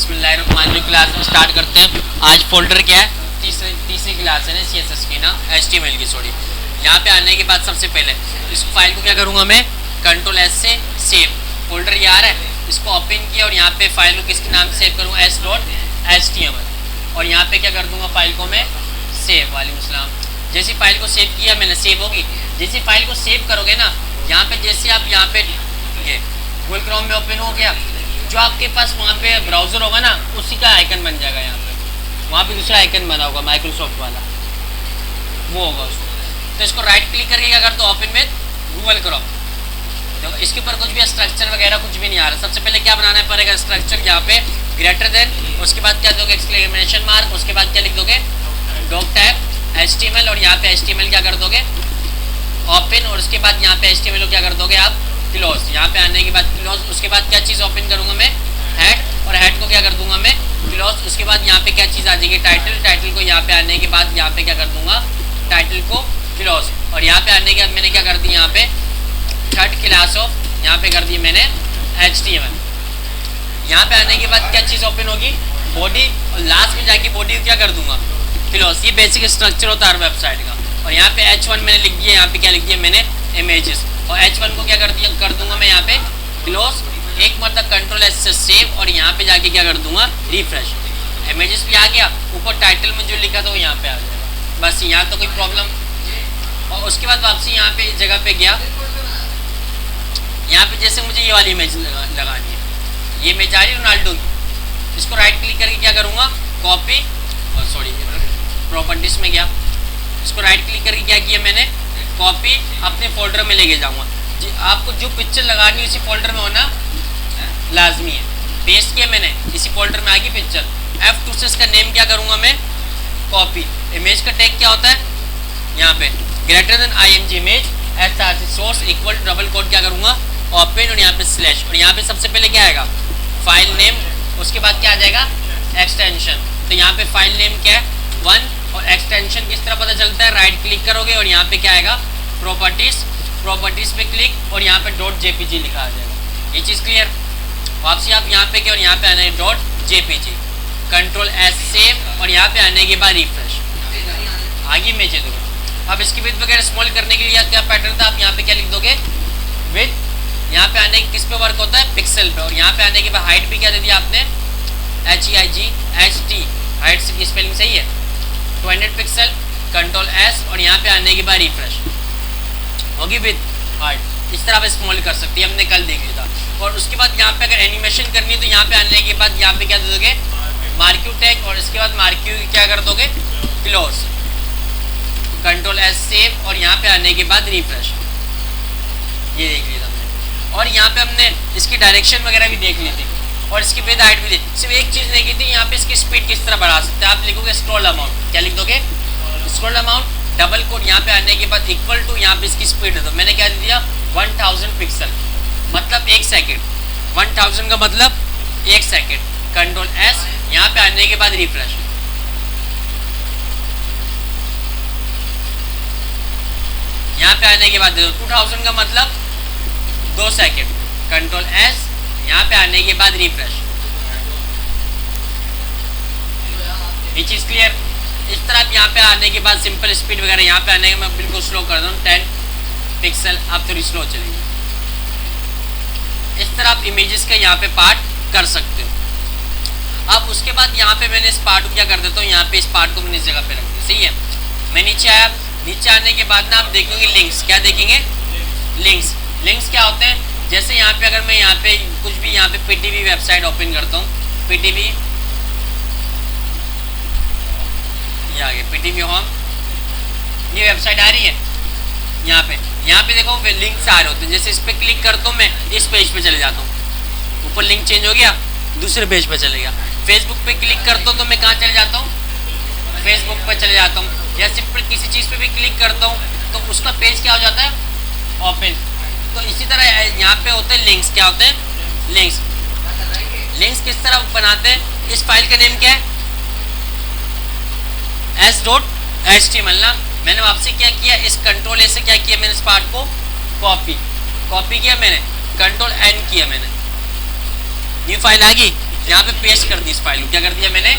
बिस्मिल्लाहिर्रहमानिर्रहीम। Class start करते हैं। आज फोल्डर क्या है, तीसरी क्लास है ना CSS की ना, HTML की सॉरी। यहाँ पे आने के बाद सबसे पहले इस फाइल को क्या करूँगा मैं, Ctrl+S से सेव। फोल्डर ये आ रहा है, इसको ओपन किया और यहाँ पे फाइल को किसके नाम से सेव करूँगा, s.html। और यहाँ पे क्या कर दूँगा, फाइल को मैं सेव। वालेकुम सलाम। जैसी फाइल को सेव किया मैंने, सेव होगी। जैसी फाइल को सेव करोगे ना, यहाँ पे जैसे आप यहाँ पे ये गूगल क्रोम में ओपन हो गया, जो आपके पास वहाँ पे ब्राउज़र होगा ना, उसी का आइकन बन जाएगा। यहाँ पे वहाँ पे दूसरा आइकन बना होगा माइक्रोसॉफ्ट वाला, वो होगा उसको। तो इसको राइट क्लिक करके क्या कर दो, ओपन विद गूगल क्रोम। देखो इसके ऊपर कुछ भी स्ट्रक्चर वगैरह कुछ भी नहीं आ रहा। सबसे पहले क्या बनाना पड़ेगा, स्ट्रक्चर यहाँ पे ग्रेटर देन, उसके बाद क्या दोगे, एक्सक्लेमेशन मार्क, उसके बाद क्या लिख दोगे, डॉक टाइप HTML। और यहाँ पे HTML क्या कर दोगे, ओपन। और उसके बाद यहाँ पे HTML को क्या कर दोगे आप, क्लोज। यहाँ पे आने के बाद क्लोज। उसके बाद क्या चीज़ ओपन करूँगा मैं, हेड। और हेड को क्या कर दूंगा मैं, क्लोज। उसके बाद यहाँ पे क्या चीज़ आ जाएगी, टाइटल। टाइटल को यहाँ पे आने के बाद यहाँ पे क्या कर दूंगा, टाइटल को क्लोज। और यहाँ पे आने के बाद मैंने क्या कर दी, यहाँ पे थर्ड क्लास ऑफ, यहाँ पे कर दी मैंने HTML। यहाँ पे आने के बाद क्या चीज़ ओपन होगी, बॉडी। और लास्ट में जाके बॉडी को क्या कर दूंगा, क्लोज। ये बेसिक स्ट्रक्चर होता है वेबसाइट का। और यहाँ पे H1 मैंने लिख दिया, यहाँ पे क्या लिख दिया मैंने, इमेजेस। और H1 को क्या कर दिया, कर दूंगा मैं यहाँ पे क्लोज। एक मतलब Ctrl+S से सेव। और यहाँ पे जाके क्या कर दूंगा, रिफ्रेश। इमेजेस भी आ गया, ऊपर टाइटल में जो लिखा था वो यहाँ पे आ जाएगा। बस यहाँ तो कोई प्रॉब्लम। और उसके बाद वापसी यहाँ पे जगह पे गया, यहाँ पे जैसे मुझे ये वाली इमेज लगानी है, ये इमेज आ रही है रोनाल्डो की। इसको राइट क्लिक करके क्या करूँगा, कॉपी। और सॉरी प्रॉपर्टीज में गया, इसको राइट क्लिक करके क्या किया मैंने, कॉपी, अपने फोल्डर में लेके जाऊंगा। आपको जो पिक्चर लगानी है उसी फोल्डर में होना लाजमी है। पेस्ट किया मैंने, इसी फोल्डर में आ गई पिक्चर। F2 से इसका नेम क्या करूंगा मैं, कॉपी। इमेज का टैग क्या होता है, यहाँ पे greater than img image source equal double quote क्या करूंगा, ओपन। और यहाँ पे स्लैश। और यहाँ पे सबसे पहले क्या आएगा, फाइल नेम। उसके बाद क्या आ जाएगा, एक्सटेंशन। तो यहाँ पे फाइल नेम क्या है, 1। और एक्सटेंशन किस तरह पता चलता है, राइट क्लिक करोगे और यहाँ पे क्या आएगा, प्रॉपर्टीज। प्रॉपर्टीज पे क्लिक और यहाँ पे .jpg लिखा आ जाएगा। ये चीज़ क्लियर। वापसी आप यहाँ पे क्या, और यहाँ पे आना है .jpg। Ctrl+S save. और यहाँ पे आने के बाद रिफ्रेश, आगे इमेज है। देखो अब इसकी विड्थ वगैरह स्मॉल करने के लिए क्या पैटर्न था, आप यहाँ पे क्या लिख दोगे, विड्थ। यहाँ पे आने किस पे वर्क होता है, पिक्सल पे। और यहाँ पे आने के बाद हाइट भी क्या दे दिया आपने, HEIGHT, हाइट की स्पेलिंग सही है, 200 पिक्सल। Ctrl+S और यहाँ पे आने के बाद रिफ्रेश होगी विद हाइट। इस तरह आप स्मॉल कर सकते हैं, हमने कल देख लिया था। और उसके बाद यहाँ पे अगर एनिमेशन करनी है तो यहाँ पे आने के बाद यहाँ पे क्या दे दोगे, मार्क्यू टैग। और इसके बाद मार्क्यू क्या कर दोगे, क्लोज। Ctrl+S save. और यहाँ पे आने के बाद रिफ्रेश, ये देख लिया हमने। और यहाँ पे हमने इसकी डायरेक्शन वगैरह भी देख ली थी, और इसकी विद हाइट भी थी। सिर्फ एक चीज़ नहीं की थी, यहाँ पे इसकी स्पीड किस तरह बढ़ा सकते हैं। आप लिखोगे स्क्रॉल अमाउंट, क्या लिख दोगे, स्क्रॉल अमाउंट, डबल कोट। यहाँ पे आने के बाद इक्वल टू, यहाँ पे इसकी स्पीड है तो मैंने क्या दिया, 1000 पिक्सल, मतलब 1 सेकेंड। 1000 का मतलब 1 सेकेंड। Ctrl+S, यहाँ पे आने के बाद रिफ्रेश, यहाँ पे आने के बाद 2000 का मतलब 2 सेकेंड। Ctrl+S, यहाँ पे आने के बाद रिफ्रेश। ये चीज़ क्लियर। इस तरह यहाँ पे आने के बाद सिंपल स्पीड वगैरह, यहाँ पे आने के मैं बिल्कुल स्लो कर दूँ 10 पिक्सल, आप थोड़ी स्लो चलेगी। इस तरह आप इमेजेस का यहाँ पे पार्ट कर सकते हो। अब उसके बाद यहाँ पे मैंने इस पार्ट को क्या कर देता हूँ, यहाँ पे इस पार्ट को मैंने इस जगह पे रख दिया, सही है। मैं नीचे आया, नीचे आने के बाद ना आप देखेंगे लिंक्स, क्या देखेंगे, लिंक्स। लिंक्स क्या होते हैं, जैसे यहाँ पे अगर मैं यहाँ पे कुछ भी यहाँ पे PTV वेबसाइट ओपन करता हूँ, PTV, ये आ गया PTV होम, ये वेबसाइट आ रही है। यहाँ पे देखो लिंक्स आ रहे होते हैं। जैसे इस पर क्लिक करता हूँ मैं, इस पेज पे चले जाता हूँ, ऊपर लिंक चेंज हो गया, दूसरे पेज पे चले गया। फेसबुक पे क्लिक करता हूँ तो मैं कहाँ चले जाता हूँ, फेसबुक पे चले जाता हूँ। या सिंपल किसी चीज़ पे भी क्लिक करता हूँ तो उसका पेज क्या हो जाता है, ओपन। तो इसी तरह यहाँ पे होते हैं लिंक्स, क्या होते हैं, लिंक्स। लिंक्स किस तरह बनाते हैं, इस फाइल का नेम क्या है, s.html ना। मैंने वापसी क्या किया, इस Ctrl+A से क्या किया मैंने, इस पार्ट को कॉपी किया मैंने, Ctrl+N किया मैंने, न्यू फाइल आ गई। यहाँ पे पेस्ट कर दी इस फाइल को। क्या कर दिया मैंने?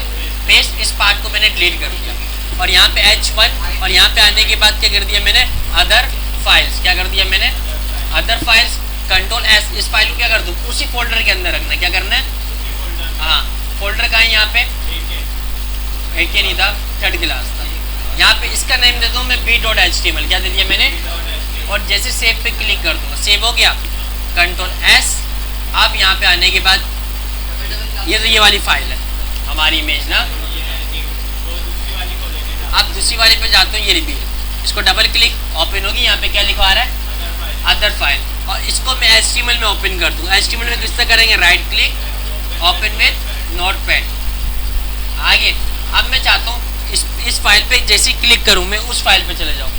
पेस्ट। इस पार्ट को मैंने डिलीट कर दिया और यहाँ पे H1 और यहाँ पे आने के बाद क्या कर दिया मैंने? Other files. क्या कर दिया मैंने? Other files. Control S। इस फाइल को क्या कर दूँ? उसी फोल्डर के अंदर रखना है। क्या करना है? हाँ, फोल्डर कहाँ है? यहाँ पे AK नहीं था, थर्ड क्लास था। यहाँ पे इसका नेम देता हूँ मैं b.html। क्या दे दिया मैंने? और जैसे सेव पे क्लिक कर दूँगा, सेव हो गया। Control S। अब यहाँ पे आने के बाद ये तो ये वाली फाइल है हमारी इमेज ना। अब दूसरी वाली पे जाते हो, ये भी इसको डबल क्लिक, ओपन होगी। यहाँ पे क्या लिखा आ रहा है? Other file. और इसको मैं HTML में ओपन कर दूँगा। HTML में किस तरह करेंगे? Right click, open with notepad. आगे अब मैं चाहता हूँ इस फाइल पे जैसे क्लिक करूँ मैं उस फाइल पे चले जाऊँ,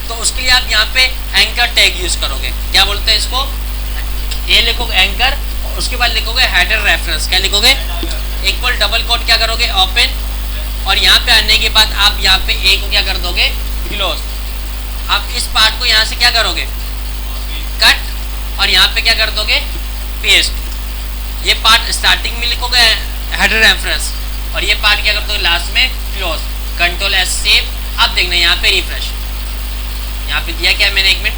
तो उसके लिए आप यहाँ पे एंकर टैग यूज़ करोगे। क्या बोलते हैं इसको? ये लिखोगे एंकर, उसके बाद लिखोगे हेडर रेफरेंस। क्या लिखोगे? इक्वल डबल कोट क्या करोगे? ओपन। और यहाँ पे आने के बाद आप यहाँ पे ए को क्या कर दोगे? क्लोज। आप इस पार्ट को यहाँ से क्या करोगे? कट। और यहाँ पे क्या कर दोगे? पेस्ट। ये पार्ट स्टार्टिंग में लिखोगे हेडर रेफरेंस और ये पार्ट क्या कर दोगे? लास्ट में क्लोज। Control S save. अब देखना यहाँ पे रिफ्रेश, यहाँ पे दिया क्या मैंने? 1 मिनट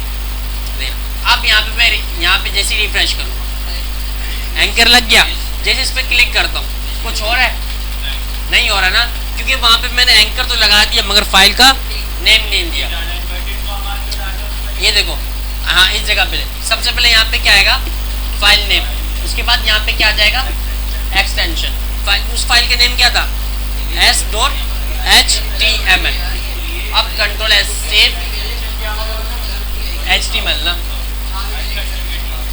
देखना। अब यहाँ पे मैं यहाँ पे जैसे रिफ्रेश करूँगा, एंकर लग गया। जैसे इस पर क्लिक करता हूँ, कुछ हो रहा है? नहीं हो रहा ना, क्योंकि वहाँ पे मैंने एंकर तो लगा दिया मगर फाइल का नेम नहीं दिया। ये देखो, हाँ इस जगह पे सबसे पहले यहाँ पे क्या आएगा? File name. उसके बाद यहाँ पे क्या आ जाएगा? एक्सटेंशन। उस फाइल का नेम क्या था? s.html। अब कंट्रोल S सेव। HTML ना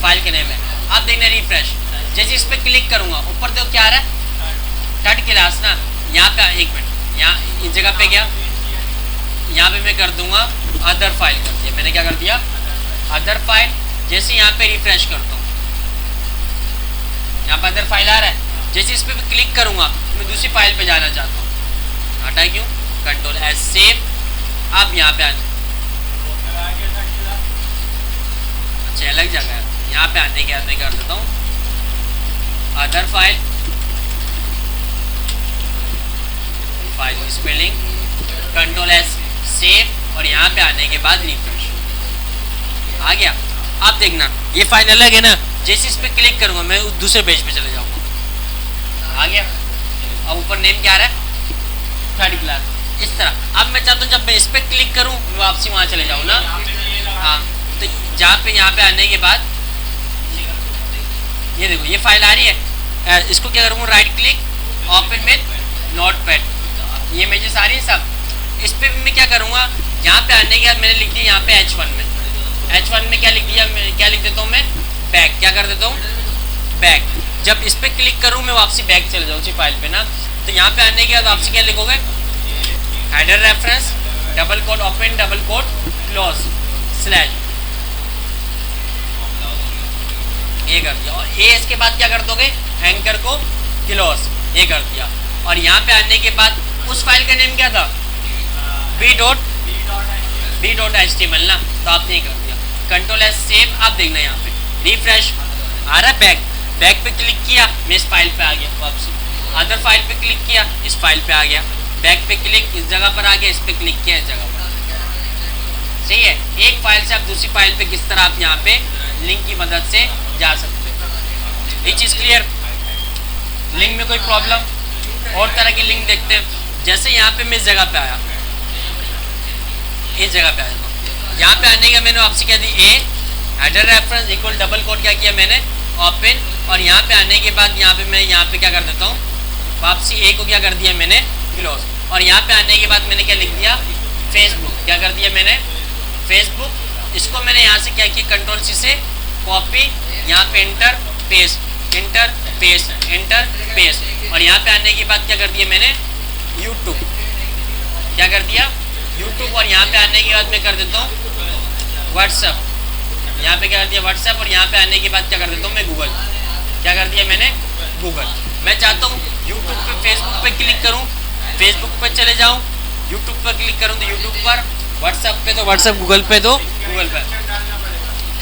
फाइल के नेम है। अब देखना रिफ्रेश, जैसे इस पर क्लिक करूंगा ऊपर देखो क्या आ रहा है? थर्ड क्लास ना। यहाँ पे 1 मिनट, यहाँ इस जगह पे गया, यहाँ पे मैं कर दूंगा अदर फाइल कर दिया मैंने। क्या कर दिया? Other file. जैसे यहाँ पे रिफ्रेश करता हूँ, यहाँ पे अदर फाइल आ रहा है। जैसे इस पर क्लिक करूंगा मैं दूसरी फाइल पे जाना चाहता हूँ, हटा क्यों? Control S save. अब यहाँ पे आने, अच्छा अलग जगह है। यहाँ पे आने के बाद मैं कर देता हूँ other file, file spelling, control S save. और यहाँ पे आने के बाद रिफ्रेश आ गया। अब देखना ये फाइल अलग है ना, जैसे इस पे क्लिक करूंगा मैं उस दूसरे पेज पे चले जाऊंगा। आ गया। अब ऊपर नेम क्या आ रहा है? Third class. इस तरह अब मैं चाहता हूँ जब मैं इस पे क्लिक करूँ मैं वापसी वहाँ चले जाऊँ ना। हाँ, तो जहाँ पे यहाँ पे आने के बाद ये देखो ये फाइल आ रही है। इसको क्या करूँगा? Right click, open with notepad. ये इमेजेस आ रही है सब। इस पे मैं क्या करूँगा? यहाँ पे आने के बाद मैंने लिख दिया यहाँ पे H1 में। H1 में क्या लिख दिया? क्या लिख देता हूँ मैं? बैक। क्या कर देता हूँ? बैक। जब इस पे क्लिक करूँ मैं वापसी बैक चले जाऊँ उसी फाइल पे ना, तो यहाँ पे आने के बाद वापसी क्या लिखोगे? Header reference, double quote open, double quote close, slash. ये कर दिया। और ये इसके बाद क्या कर दोगे? एंकर को क्लोज। ये कर दिया। और यहाँ पे आने के बाद उस फाइल का नेम क्या था? b.html ना, तो आपने ये कर दिया। Control S save. अब देखना यहाँ पे रिफ्रेश आ रहा है। बैक। बैक पे क्लिक किया मैं इस फाइल पे आ गया वापसी। अदर फाइल पे क्लिक किया इस फाइल पे आ गया। बैक पे क्लिक इस जगह पर आ गया, इस पे क्लिक किया इस जगह पर। सही है। एक फाइल से आप दूसरी फाइल पे किस तरह आप यहाँ पे लिंक की मदद से जा सकते हैं। ये चीज़ क्लियर? लिंक में कोई प्रॉब्लम? और तरह की लिंक देखते हैं। जैसे यहाँ पे मैं इस जगह पे आया, इस जगह पे आया, यहाँ पे आने का मैंने वापसी क्या दी? A header reference equal double quote क्या किया मैंने? ओपन। और यहाँ पे आने के बाद यहाँ पे मैं यहाँ पे क्या कर देता हूँ? वापसी ए को क्या कर दिया मैंने? क्लोज। और यहाँ पे आने के बाद मैंने क्या लिख दिया? फेसबुक। क्या कर दिया मैंने? फेसबुक। इसको मैंने यहाँ से क्या किया? कंट्रोल C से कॉपी, यहाँ पे enter paste, enter paste, enter paste. और यहाँ पे आने के बाद क्या कर दिया मैंने? यूट्यूब। क्या कर दिया? यूट्यूब। और यहाँ पे आने के बाद मैं कर देता हूँ व्हाट्सअप। यहाँ पे क्या कर दिया? व्हाट्सअप। और यहाँ पे आने के बाद क्या कर देता हूँ मैं? गूगल। क्या कर दिया मैंने? गूगल। मैं चाहता हूँ यूट्यूब पे फेसबुक पे क्लिक करूँ, फेसबुक पे चले जाऊँ, यूट्यूब पर क्लिक करूँ तो यूट्यूब पर, व्हाट्सअप पे तो व्हाट्सअप, गूगल पे तो गूगल पर।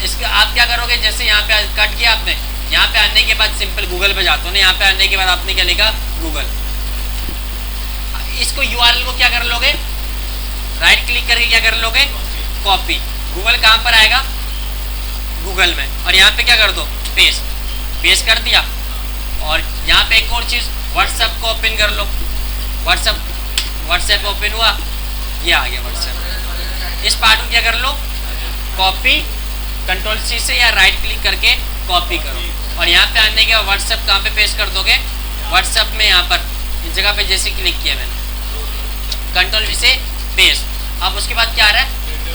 इसका आप क्या करोगे? जैसे यहाँ पे कट किया आपने, यहाँ पे आने के बाद सिंपल गूगल पे जाता हूँ ना, यहाँ पे आने के बाद आपने क्या लिखा, गूगल। इसको यूआरएल को क्या कर लोगे, राइट क्लिक करके क्या कर लोगे, कॉपी। गूगल कहाँ पर आएगा, गूगल में, और यहाँ पे क्या कर दो, पेस्ट कर दिया। और यहाँ पे एक और चीज़, व्हाट्सएप को ओपन कर लो। व्हाट्सएप ओपन हुआ, ये आ गया व्हाट्सएप। इस पार्ट को क्या कर लो, कॉपी, कंट्रोल सी से या राइट क्लिक करके कॉपी करो। और यहाँ पे आने के बाद व्हाट्सएप कहाँ पे पेस्ट कर दोगे, व्हाट्सएप में यहाँ पर इस जगह पे जैसे क्लिक किया मैंने, कंट्रोल वी से पेस्ट। अब उसके बाद क्या आ रहा है,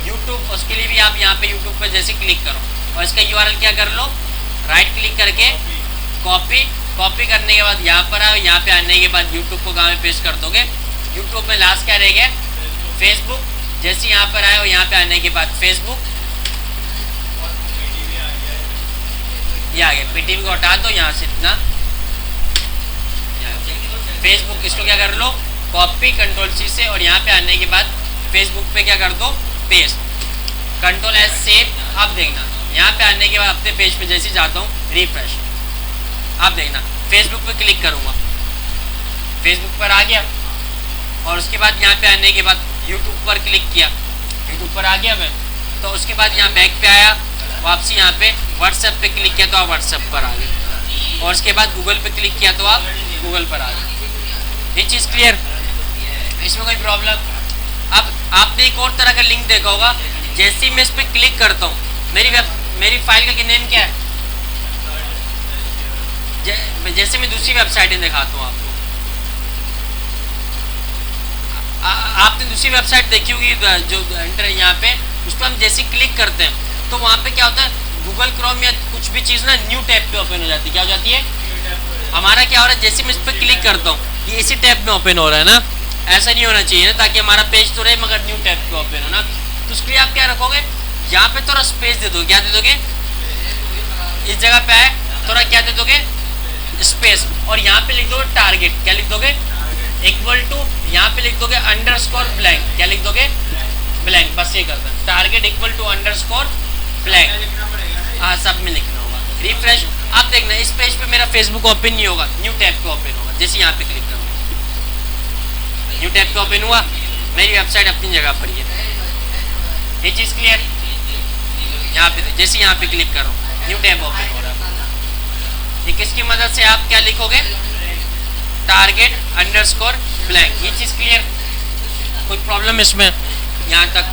यूट्यूब, उसके लिए भी आप यहाँ पे यूट्यूब पे जैसे क्लिक करो और इसका यूआरएल क्या कर लो, राइट क्लिक करके कॉपी करने के बाद यहाँ पर आओ। यहाँ पे आने के बाद यूट्यूब को कहाँ पे पेस्ट कर दोगे, यूट्यूब में लास्ट क्या रहेगा, फेसबुक। जैसे यहाँ पर आए हो, यहाँ पे आने के बाद फेसबुक, ये आ गया। पीटीवी को हटा दो यहाँ से इतना, फेसबुक, इसको क्या कर लो, कॉपी कंट्रोल सी से, और यहाँ पे आने के बाद फेसबुक पे क्या कर दो, पेस्ट, कंट्रोल एस सेव। अब देखना यहाँ पे आने के बाद अपने पेज पे जैसे जाता हूँ, रिफ्रेश, आप देखना फेसबुक पे क्लिक करूँगा, फेसबुक पर आ गया। और उसके बाद यहाँ पे आने के बाद यूट्यूब पर क्लिक किया, यूट्यूब पर आ गया मैं। तो उसके बाद यहाँ बैक पे आया, वापसी यहाँ पे व्हाट्सएप पे क्लिक किया तो आप व्हाट्सएप पर आ गए। और उसके बाद गूगल पे क्लिक किया तो आप गूगल पर आ गए। ये चीज़ क्लियर, इसमें कोई प्रॉब्लम। अब आपने एक और तरह का लिंक देखा होगा, जैसे ही मैं इस पर क्लिक करता हूँ, मेरी फाइल का नेम क्या है, जैसे मैं दूसरी वेबसाइटें दिखाता हूँ आपको। आपने दूसरी वेबसाइट देखी होगी जो एंटर है यहाँ पे, उस पर हम जैसे क्लिक करते हैं तो वहाँ पे क्या होता है, गूगल क्रोम या कुछ भी चीज़ ना न्यू टैब पे ओपन हो जाती है। क्या हो जाती है, हमारा क्या हो रहा है, जैसे मैं इस पर क्लिक करता हूँ ये इसी टैब में ओपन हो रहा है ना, ऐसा नहीं होना चाहिए ना, ताकि हमारा पेज तो रहे मगर न्यू टैब पे ओपन हो ना। तो उसके लिए आप क्या रखोगे, यहाँ पे थोड़ा स्पेस दे दो, क्या दे दोगे, इस जगह पे आए थोड़ा क्या दे दोगे, स्पेस, और यहाँ पे लिख दोगे टारगेट, क्या लिख दोगे, इक्वल टू, यहाँ पे लिख दोगे अंडरस्कोर ब्लैंक, क्या लिख दोगे, ब्लैंक। बस ये करता है, target equal to underscore blank, हाँ सब में लिखना होगा। रिफ्रेश, आप देखना इस पेज पे मेरा फेसबुक ओपन नहीं होगा, न्यू टैब पे ओपन होगा। जैसे यहाँ पे क्लिक करूँगा, न्यू टैब पे ओपन हुआ, मेरी वेबसाइट अपनी जगह पर है। ये चीज़ क्लियर, यहाँ पे जैसे यहाँ पे क्लिक करो, न्यू टैब ओपन हो रहा है। ये किसकी मदद से आप क्या लिखोगे, टारगेट अंडरस्कोर ब्लैंक। ये चीज़ क्लियर, कोई प्रॉब्लम इसमें यहाँ तक।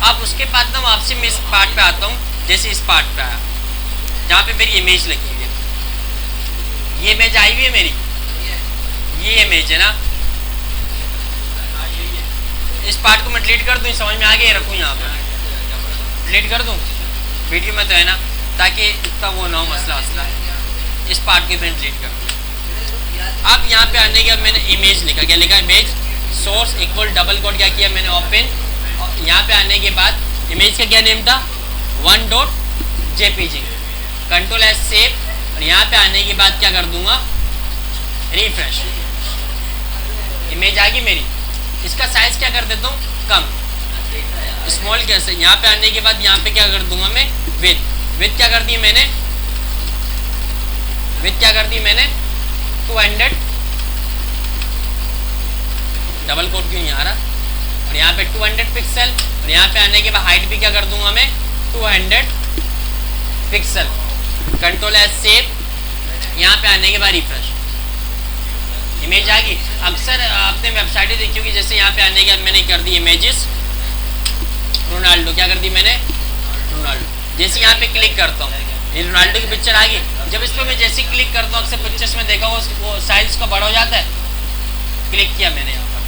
अब उसके बाद ना वापसी मैं इस पार्ट पे आता हूँ, जैसे इस पार्ट पे आया जहाँ पे मेरी इमेज लगी हुई है, ये इमेज आई हुई है मेरी, ये इमेज है ना। इस पार्ट को मैं डिलीट कर दूँ, समझ में आ गया, रखूँ यहाँ पर, डिलीट कर दूँ, वीडियो में तो है ना, ताकि इतना वो ना हो मसला वसला। इस पार्ट को मैं डिलीट कर दूँ। अब यहाँ पे आने के बाद मैंने इमेज लिखा, क्या लिखा, image source equal double quote क्या किया मैंने, ओपन। यहाँ पे आने के बाद इमेज का क्या नेम था, 1.jpg, कंट्रोल एस सेव। और यहाँ पे आने के बाद क्या कर दूंगा, रिफ्रेश, इमेज आ गई मेरी। इसका साइज क्या कर देता हूँ, कम, स्मॉल कैसे। यहाँ पे आने के बाद यहाँ पे क्या कर दूंगा मैं, विथ क्या कर दी मैंने, विथ क्या कर दी मैंने 200, डबल कोड क्यों नहीं आ रहा, और यहाँ पे 200 पिक्सल। और यहाँ पे आने के बाद हाइट भी क्या कर दूंगा मैं 200 पिक्सल, कंट्रोल एस सेव। यहाँ पे आने के बाद रिफ्रेश, इमेज आ गई। अक्सर आपने वेबसाइटें देखी होगी, जैसे यहाँ पे आने के बाद मैंने कर दी इमेजेस रोनाल्डो, क्या कर दी मैंने, रोनाल्डो। जैसे यहाँ पे क्लिक करता हूँ, ये रोनाल्डो की पिक्चर आ गई। जब इस पर मैं जैसे क्लिक करता हूँ, अक्सर पिक्चर्स में देखा वो साइज उसका बड़ा हो जाता है। क्लिक किया मैंने यहाँ पर,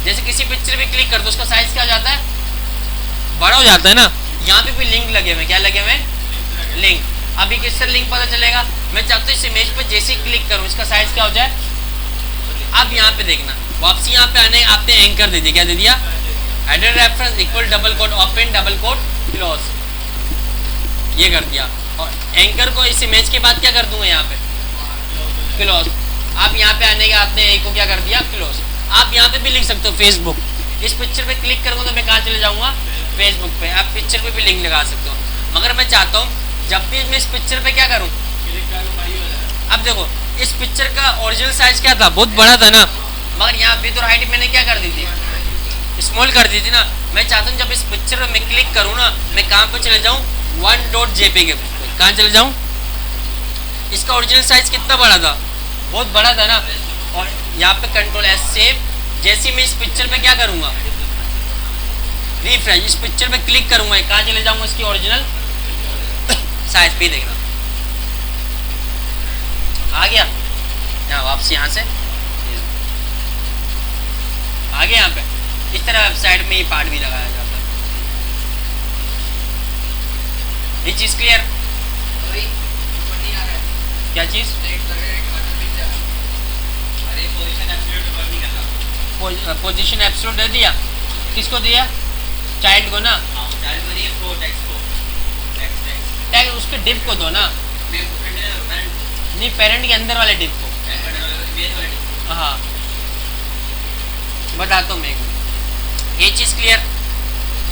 जैसे किसी पिक्चर पे क्लिक कर दो उसका साइज क्या हो जाता है, बड़ा हो जाता है ना। यहाँ पे भी लिंक लगे हुए, क्या लगे हुए, लिंक। अभी किससे लिंक पता चलेगा, मैं चाहता हूँ इस इमेज पे जैसे ही क्लिक करूँ इसका साइज क्या हो जाए। अब यहाँ पे देखना, वापसी यहाँ पे आने आपने एंकर दे दिया, क्या दे दिया, header reference equal double quote open double quote close, ये कर दिया। और एंकर को इस इमेज के बाद क्या कर दूंगा यहाँ पे, क्लोज। आप यहाँ पे आने के आपने एक को क्या कर दिया, क्लोज। आप यहाँ पे भी लिख सकते हो फेसबुक, इस पिक्चर पे क्लिक करूँगा तो मैं कहाँ चले जाऊँगा, फेसबुक पे। आप पिक्चर पे भी लिंक लगा सकते हो, मगर मैं चाहता हूँ जब भी मैं इस पिक्चर पे क्या करूँ, अब देखो इस पिक्चर का ओरिजिनल साइज क्या था, बहुत बड़ा था ना, मगर यहाँ विद और हाइट मैंने क्या कर दी थी, स्मॉल कर दी थी ना। मैं चाहता हूँ जब इस पिक्चर में मैं क्लिक करूँ ना, मैं कहाँ पे चले जाऊँ, 1.jpg पे कहाँ चले जाऊँ। इसका ओरिजिनल साइज कितना बड़ा था, बहुत बड़ा था ना। और यहाँ पे कंट्रोल एस सेव, जैसे ही मैं इस पिक्चर पे क्या करूँगा, रिफ्रेश, इस पिक्चर पे क्लिक करूँगा, कहाँ चले जाऊँगा, इसकी ओरिजिनल साइज पे देखना आ गया। यहाँ वापस यहाँ से आ गया। यहाँ पे इस तरह साइड में ये पार्ट भी लगाया जाता है। ये चीज क्लियर, क्या चीज, पोजीशन एब्सोल्यूट दे दिया, किसको दिया, चाइल्ड को ना, टैग उसके डिप को दो ना, नहीं पेरेंट के अंदर वाले डिप को। हाँ बताता हूँ मैं, ये चीज़ क्लियर,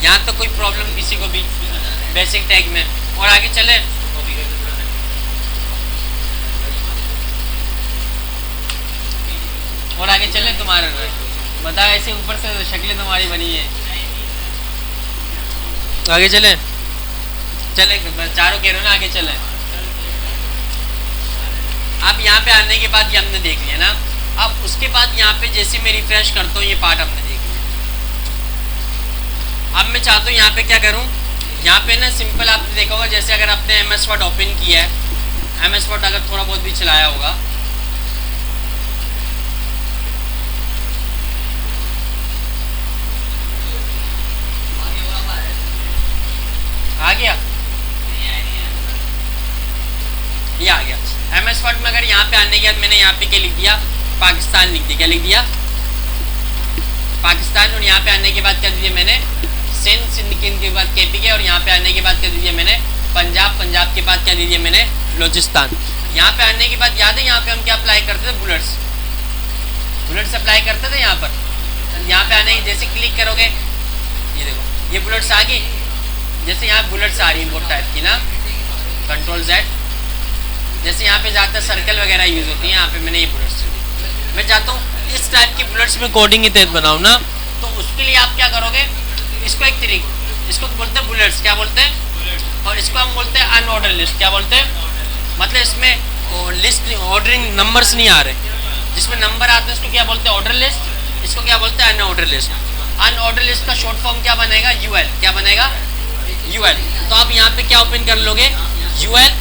यहाँ तो कोई प्रॉब्लम किसी को भी बेसिक टैग में। और आगे चले, और आगे चले, तुम्हारे बता, ऐसे ऊपर से शक्लें तुम्हारी बनी है। आगे चले, चले चारों कह रहे हो ना, आगे चले। अब यहाँ पे आने के बाद ये हमने देख लिया ना। अब उसके बाद यहाँ पे जैसे मैं रिफ्रेश करता हूँ, ये पार्ट हमने देख लिया। अब मैं चाहता हूँ यहाँ पे क्या करूँ, यहाँ पे ना सिंपल आपने देखा होगा, जैसे अगर आपने MS वर्ड ओपन किया है, MS वर्ड अगर थोड़ा बहुत भी चलाया होगा, आ गया, ये आ गया। MS वर्ड में अगर यहाँ पे आने के बाद मैंने यहाँ पे क्या लिख दिया, पाकिस्तान लिख दिया, क्या लिख दिया, पाकिस्तान। और यहाँ पे आने के बाद क्या दिया मैंने, सिंध, सिंध के बाद KP के, और यहाँ पे आने के बाद क्या दिया मैंने, पंजाब, पंजाब के बाद क्या दिया मैंने, बलूचिस्तान। यहाँ पे आने के बाद याद है यहाँ पे हम क्या अप्लाई करते थे, बुलेट्स, बुलेट्स अप्लाई करते थे यहाँ पर। यहाँ पे आने जैसे क्लिक करोगे, ये देखो ये बुलेट्स आ गई, जैसे यहाँ बुलेट्स आ रही है बहुत टाइप की ना, कंट्रोल Z, जैसे यहाँ पे ज़्यादातर सर्कल वगैरह यूज़ होती है, यहाँ पे मैंने ये बुलेट्स, मैं चाहता हूँ इस टाइप की बुलेट्स में कोडिंग के तहत बनाऊँ ना, तो उसके लिए आप क्या करोगे, इसको एक तरीक, इसको बोलते हैं बुलेट्स, क्या बोलते हैं, और इसको हम बोलते हैं अनऑर्डर लिस्ट, क्या बोलते हैं, मतलब इसमें लिस्ट ऑर्डरिंग नंबर्स नहीं आ रहे, जिसमें नंबर आते हैं उसको क्या बोलते हैं, ऑर्डर लिस्ट, इसको क्या बोलते हैं, अनऑर्डर लिस्ट। अनऑर्डर लिस्ट का शॉर्ट फॉर्म क्या बनेगा, UL, क्या बनेगा, UL। तो आप यहाँ पे क्या ओपन कर लोगे, UL,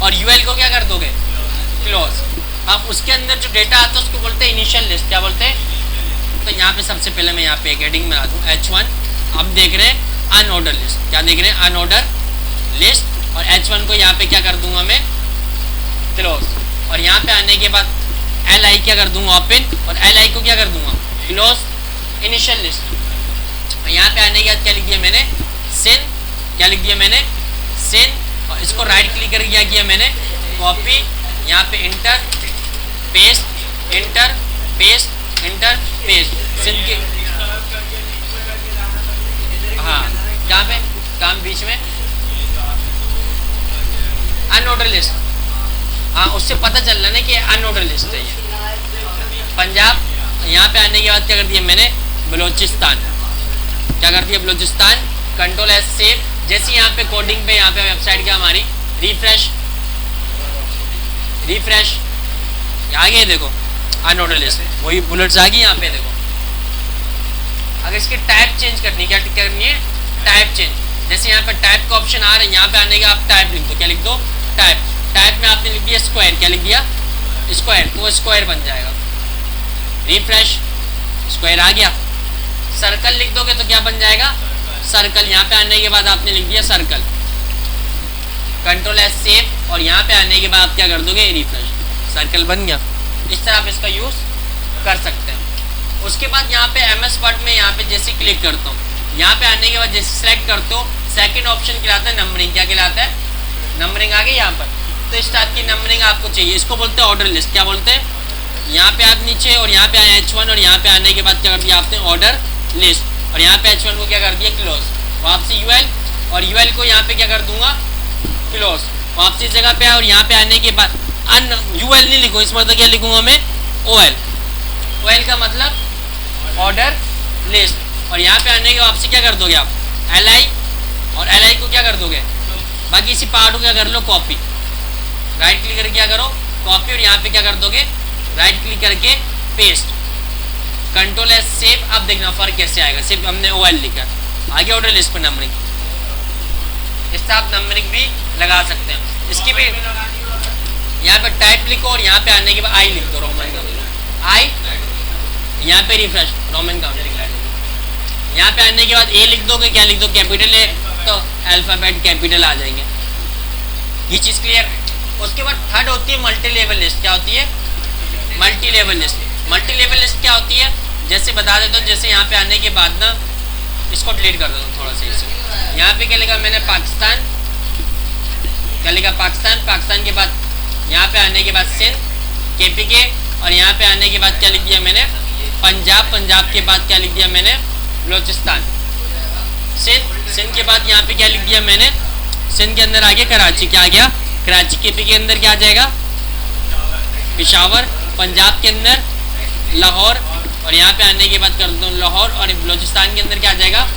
और UL को क्या कर दोगे, क्लोज। अब उसके अंदर जो डेटा आता है उसको बोलते हैं इनिशियल लिस्ट, क्या बोलते हैं। तो यहाँ पे सबसे पहले मैं यहाँ पे एक हेडिंग बना दूँ, H1। अब देख रहे हैं अनऑर्डर लिस्ट, क्या देख रहे हैं, अनऑर्डर लिस्ट। और H1 को यहाँ पे क्या कर दूंगा मैं, क्लोज। और यहाँ पे आने के बाद LI क्या कर दूंगा, ओपन, और LI को क्या कर दूंगा, क्लोज, इनिशियल लिस्ट। और यहाँ पे आने के बाद क्या लिख दिया मैंने, सिन, क्या लिख दिया मैंने, सिन। और इसको राइट क्लिक करके क्या किया मैंने, कॉपी, यहाँ पे enter paste, enter paste, enter paste, सिन के, हाँ यहाँ पे काम बीच में अनऑर्डर लिस्ट, हाँ उससे पता चल रहा है कि अनऑर्डर लिस्ट है ये। पंजाब, यहाँ पे आने के बाद क्या कर दिया मैंने, बलूचिस्तान, क्या कर दिया, बलूचिस्तान। कंट्रोल S सेव, जैसे यहाँ पे कोडिंग पे, यहाँ पे वेबसाइट क्या हमारी, रिफ्रेश, रिफ्रेश, आगे देखो अनऑर्डर लिस्ट, वही बुलेट्स आ गई यहाँ पे देखो। अगर इसकी टाइप चेंज करनी, क्या करनी है, टाइप चेंज, जैसे यहाँ पे टाइप का ऑप्शन आ रहा है, यहाँ पे आने का आप टाइप लिख दो, क्या लिख दो, टाइप। टाइप में आपने लिख दिया स्क्वायर, क्या लिख दिया, स्क्वायर, तो वो स्क्वायर बन जाएगा। रिफ्रेश, स्क्वायर आ गया। सर्कल लिख दोगे तो क्या बन जाएगा, सर्कल। यहाँ पे आने के बाद आपने लिख दिया सर्कल, कंट्रोल S सेव, और यहाँ पे आने के बाद आप क्या कर दोगे, रिफ्रेश, सर्कल बन गया। इस तरह आप इसका यूज़ कर सकते हैं। उसके बाद यहाँ पे MS वर्ड में यहाँ पे जैसे क्लिक करता हूँ, यहाँ पे आने के बाद जैसे सेलेक्ट करते हो, सेकंड ऑप्शन कहलाता है नंबरिंग, क्या कहलाता है, नंबरिंग आ गई यहाँ पर। तो इस टाइप की नंबरिंग आपको चाहिए, इसको बोलते हैं ऑर्डर लिस्ट, क्या बोलते हैं। यहाँ पे आप नीचे, और यहाँ पे आए H1, और यहाँ पे आने के बाद क्या कर दिया आपने, ऑर्डर लिस्ट, और यहाँ पे H1 को क्या कर दिया, क्लोज। वापसी UL, और UL को यहाँ पे क्या कर दूंगा, क्लोज, वापसी इस जगह पे आए और यहाँ पे आने के बाद यूएल नहीं लिखो, इस मतलब क्या लिखूंगा मैं, ओएल। ओएल का मतलब ऑर्डर लिस्ट, और यहाँ पे आने के वापसी क्या कर दोगे आप, एल आई, और एल आई को क्या कर दोगे, बाकी इसी पार्ट को क्या कर लो, कॉपी, राइट क्लिक करके क्या करो, कॉपी, और यहाँ पे क्या कर दोगे, राइट क्लिक करके पेस्ट, कंट्रोल एस सेव। अब देखना फर्क कैसे आएगा, सिर्फ हमने ओएल लिखा, आगे ऑर्डर लिस्ट पर नंबरिंग, इससे आप नंबरिंग भी लगा सकते हैं। इसकी भी यहाँ पे टाइप लिखो और यहाँ पे आने के बाद आई लिख दो, रोमन का आई, यहाँ पे रिफ्रेश रोमन काउंटिंग, यहाँ पे आने के बाद ए लिख दोगे, क्या लिख दो, कैपिटल ए, तो अल्फाबेट कैपिटल आ जाएंगे, ये चीज़ क्लियर। उसके बाद थर्ड होती है मल्टी लेवल लिस्ट। क्या होती है, multi level list. Multi level list क्या होती है, जैसे बता देता हूँ, जैसे यहाँ पे आने के बाद ना, इसको डिलीट कर देता हूँ थोड़ा सा इसे, यहाँ पे क्या लिखा मैंने, पाकिस्तान, क्या लिखा, पाकिस्तान, पाकिस्तान के बाद यहाँ पे आने के बाद सिंध, केपीके, और यहाँ पे आने के बाद क्या लिख दिया मैंने, पंजाब, पंजाब के बाद क्या लिख दिया मैंने, बलोचिस्तान, सिंध, सिंध के बाद यहाँ पे क्या लिख दिया मैंने, सिंध के अंदर आ गया कराची, क्या आ गया, कराची, केपी के अंदर क्या आ जाएगा, पेशावर, पंजाब के अंदर लाहौर, और यहाँ पे आने के बाद कर दो लाहौर, और बलोचिस्तान के अंदर क्या आ जाएगा,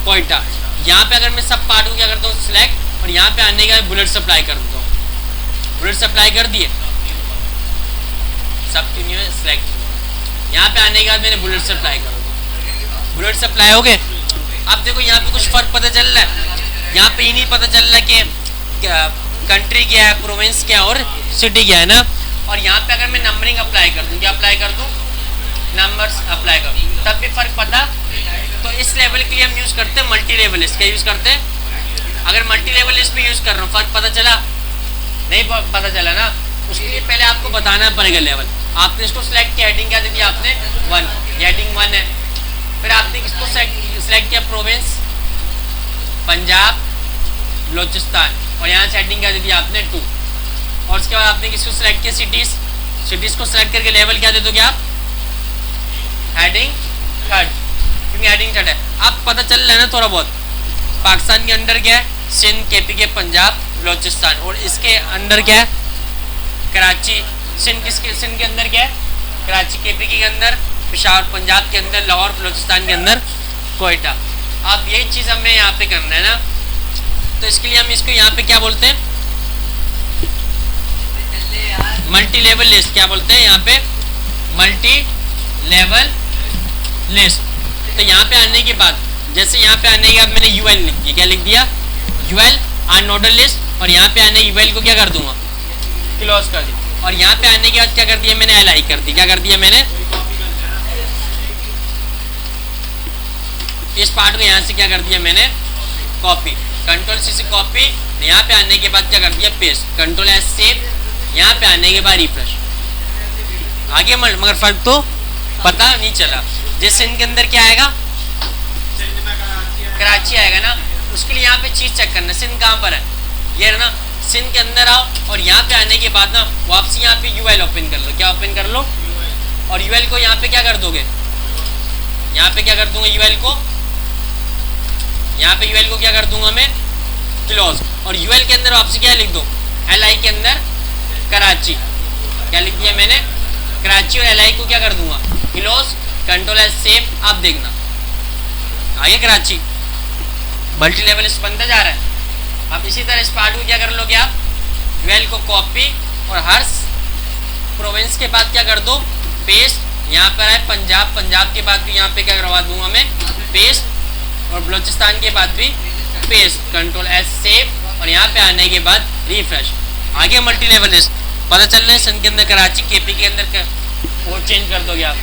कोयटा। यहाँ पे अगर मैं सब पार्ट को क्या करता हूँ, सिलेक्ट, और यहाँ पे आने के बाद बुलेट सप्लाई कर देता हूँ, बुलेट सप्लाई कर दिए, सब क्यों नहीं है, सिलेक्ट, यहाँ पे आने के बाद मैंने बुलेट सप्लाई कर दिया, बुलेट सप्लाई हो गए। अब देखो यहाँ पे कुछ फर्क पता चल रहा है, यहाँ पे ये नहीं पता चल रहा कि कंट्री क्या है, प्रोविंस क्या है, और सिटी क्या है ना। और यहाँ पे अगर मैं नंबरिंग अप्लाई कर दूँ, क्या अप्लाई कर दूँ, नंबर्स अप्लाई कर दूँ, तब भी फर्क पता। तो इस लेवल के लिए हम यूज़ करते हैं मल्टी लेवल लिस्ट। क्या यूज़ करते हैं, अगर मल्टी लेवल लिस्ट भी यूज़ कर रहा हूँ, फर्क पता चला, नहीं पता चला ना, उसके लिए पहले आपको बताना पड़ेगा लेवल। आपने इसको सिलेक्ट किया, हेडिंग क्या दे दी आपने, 1, हेडिंग 1 है। फिर आपने किसको सिलेक्ट किया, प्रोविंस, पंजाब, बलोचिस्तान, और यहाँ से हेडिंग क्या दे दी आपने, 2। और उसके बाद आपने किसको सिलेक्ट किया, सिटीज़, सिटीज़ को सिलेक्ट करके लेवल क्या दे दोगे आप, हेडिंग 3, क्योंकि हेडिंग 3 है। अब पता चल रहा है ना थोड़ा बहुत, पाकिस्तान के अंदर क्या है, सिंध, केपी के, पंजाब, बलोचिस्तान, और इसके अंदर क्या है, कराची, सिंध, किसके, सिंध के अंदर क्या है, कराची, केपी के अंदर पेशावर, पंजाब के अंदर लाहौर, बलोचिस्तान के अंदर कोयटा। अब यही चीज़ हमें यहाँ पे करना है ना, तो इसके लिए हम इसको यहाँ पे क्या बोलते हैं, मल्टी लेवल लिस्ट। क्या बोलते हैं यहाँ पे, मल्टी लेवल लिस्ट। तो यहाँ पे आने के बाद, जैसे यहाँ पे आने के बाद मैंने यूएल लिख दिया, क्या लिख दिया, यूएल अनऑर्डर लिस्ट, और यहाँ पे आने यूएल को क्या कर दूंगा, क्लोज कर दिया। और यहाँ पे आने के बाद क्या कर दिया मैंने, एल आई कर दी, क्या कर दिया मैंने, इस पार्ट को यहाँ से क्या कर दिया मैंने, कॉपी, कंट्रोल सी से कॉपी, यहाँ पे आने के बाद क्या कर दिया, पेस्ट, कंट्रोल एस सेव, यहाँ पे आने के बाद रिफ्रेश, आगे मगर फर्क तो पता नहीं चला। जैसे सिंध के अंदर क्या आएगा, कराची आएगा ना, उसके लिए यहाँ पे चीज़ चेक करना, सिंध कहाँ पर है, ये है ना, सिंध के अंदर आओ, और यहाँ पे आने के बाद ना वापसी यहाँ पे यूएल ओपन कर लो, क्या ओपन कर लो, और यूएल को यहाँ पे क्या कर दोगे, यहाँ पे क्या कर दूंगा यूएल को, यहाँ पे यूएल को क्या कर दूंगा मैं, क्लोज, और यूएल के अंदर वापसी क्या लिख दो, एल आई के अंदर कराची, क्या लिख दिया मैंने, कराची, और एल आई को क्या कर दूंगा, क्लोज, कंट्रोल एस सेव। आप देखना आगे कराची, मल्टी लेवल लिस्ट बनता जा रहा है। अब इसी तरह इस पार्ट को क्या कर लोगे आप, यूएल को कॉपी, और हर प्रोविंस के बाद क्या कर दो, पेस्ट, यहाँ पर है पंजाब, पंजाब के बाद भी यहाँ पे क्या करवा दूंगा मैं, पेस्ट, और बलोचिस्तान के बाद भी पेस्ट, कंट्रोल एस सेव, और यहाँ पे आने के बाद रिफ्रेश, आगे मल्टी लेवल लिस्ट। पता चल रहा है सिंध के अंदर कराची, केपी के अंदर वो चेंज कर दोगे आप,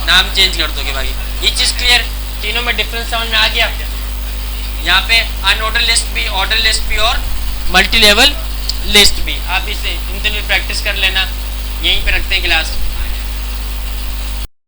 नाम चेंज कर दोगे। बाकी ये चीज़ क्लियर, तीनों में डिफरेंस समझ में आ गया। यहाँ पे अनऑर्डर लिस्ट भी, ऑर्डर लिस्ट भी, और मल्टी लेवल लिस्ट भी। आप इसे इन दिनों प्रैक्टिस कर लेना, यहीं पे रखते हैं क्लास।